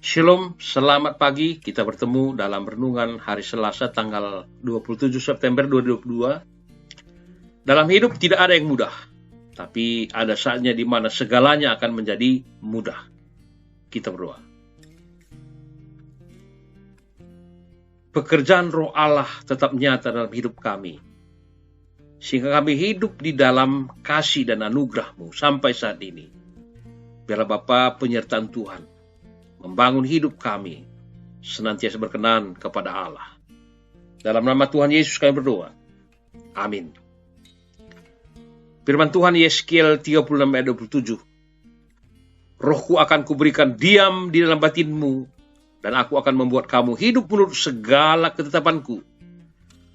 Shalom, selamat pagi. Kita bertemu dalam renungan hari Selasa tanggal 27 September 2022. Dalam hidup tidak ada yang mudah, tapi ada saatnya di mana segalanya akan menjadi mudah. Kita berdoa. Pekerjaan Roh Allah tetap nyata dalam hidup kami, sehingga kami hidup di dalam kasih dan anugerah-Mu sampai saat ini. Biarlah Bapa penyertaan Tuhan membangun hidup kami senantiasa berkenan kepada Allah. Dalam nama Tuhan Yesus kami berdoa. Amin. Firman Tuhan Yeskiel 36 ayat 27. Rohku akan kuberikan diam di dalam batinmu, dan aku akan membuat kamu hidup menurut segala ketetapanku,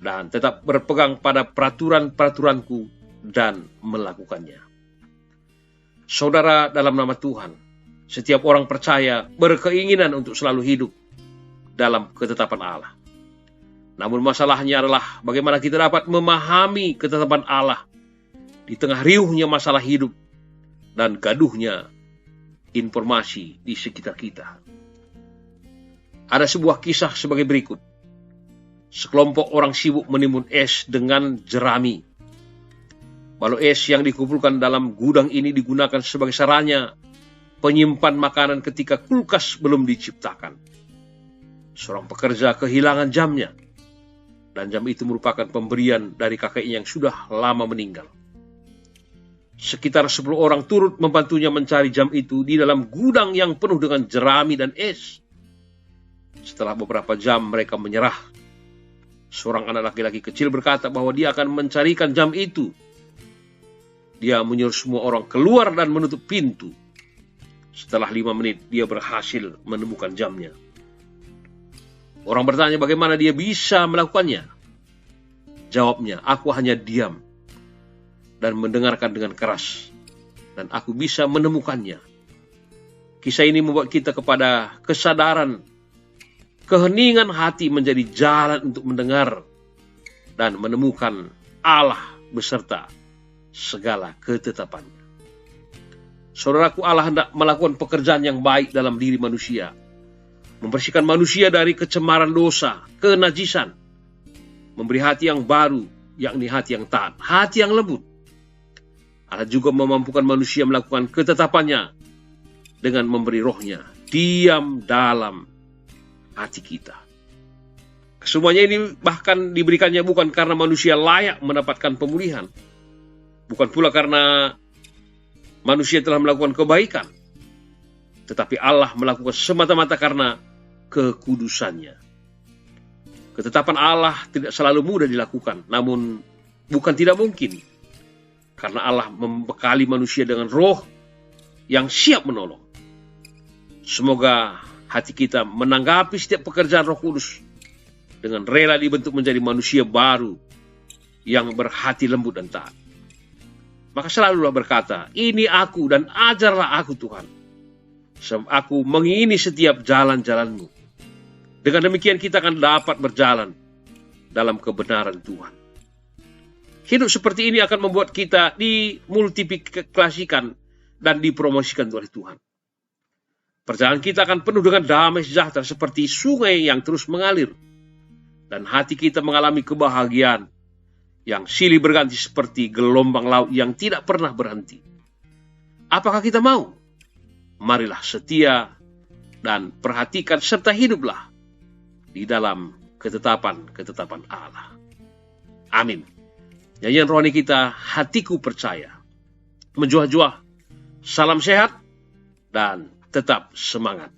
dan tetap berpegang pada peraturan-peraturanku dan melakukannya. Saudara, dalam nama Tuhan, setiap orang percaya berkeinginan untuk selalu hidup dalam ketetapan Allah. Namun masalahnya adalah bagaimana kita dapat memahami ketetapan Allah di tengah riuhnya masalah hidup dan gaduhnya informasi di sekitar kita. Ada sebuah kisah sebagai berikut. Sekelompok orang sibuk menimbun es dengan jerami. Balok es yang dikumpulkan dalam gudang ini digunakan sebagai sarana penyimpan makanan ketika kulkas belum diciptakan. Seorang pekerja kehilangan jamnya, dan jam itu merupakan pemberian dari kakeknya yang sudah lama meninggal. Sekitar 10 orang turut membantunya mencari jam itu di dalam gudang yang penuh dengan jerami dan es. Setelah beberapa jam mereka menyerah. Seorang anak laki-laki kecil berkata bahwa dia akan mencarikan jam itu. Dia menyuruh semua orang keluar dan menutup pintu. Setelah 5 menit, dia berhasil menemukan jamnya. Orang bertanya bagaimana dia bisa melakukannya. Jawabnya, aku hanya diam dan mendengarkan dengan keras, dan aku bisa menemukannya. Kisah ini membuat kita kepada kesadaran, keheningan hati menjadi jalan untuk mendengar dan menemukan Allah beserta segala ketetapannya. Saudaraku, Allah hendak melakukan pekerjaan yang baik dalam diri manusia. Membersihkan manusia dari kecemaran dosa, kenajisan. Memberi hati yang baru, yakni hati yang taat, hati yang lembut. Allah juga memampukan manusia melakukan ketetapannya dengan memberi rohnya, diam dalam hati kita. Kesemuanya ini bahkan diberikannya bukan karena manusia layak mendapatkan pemulihan. Bukan pula karena manusia telah melakukan kebaikan, tetapi Allah melakukan semata-mata karena kekudusannya. Ketetapan Allah tidak selalu mudah dilakukan, namun bukan tidak mungkin, karena Allah membekali manusia dengan roh yang siap menolong. Semoga hati kita menanggapi setiap pekerjaan Roh Kudus dengan rela dibentuk menjadi manusia baru yang berhati lembut dan taat. Maka selalulah berkata, ini aku dan ajarlah aku Tuhan. Sebab aku mengingini setiap jalan-jalan-Mu. Dengan demikian kita akan dapat berjalan dalam kebenaran Tuhan. Hidup seperti ini akan membuat kita dimultiplikasikan dan dipromosikan oleh Tuhan. Perjalanan kita akan penuh dengan damai sejahtera seperti sungai yang terus mengalir. Dan hati kita mengalami kebahagiaan yang silih berganti seperti gelombang laut yang tidak pernah berhenti. Apakah kita mau? Marilah setia dan perhatikan serta hiduplah di dalam ketetapan-ketetapan Allah. Amin. Nyanyian rohani kita, hatiku percaya. Menjuah-juah, salam sehat, dan tetap semangat.